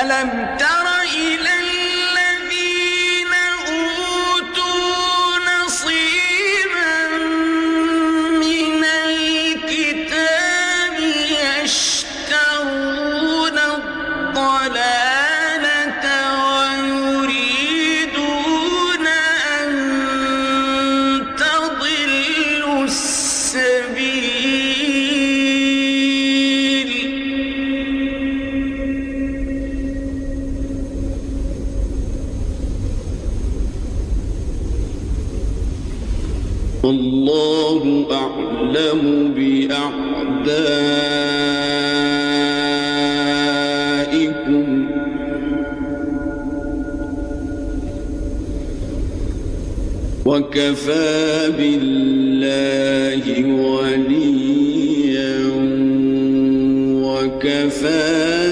ألم تر إلى الذين أوتوا نصيبا من الكتاب يشترون الضلالة ويريدون أن تضلوا السبيل والله أعلم بأعدائكم وكفى بالله وليا وكفى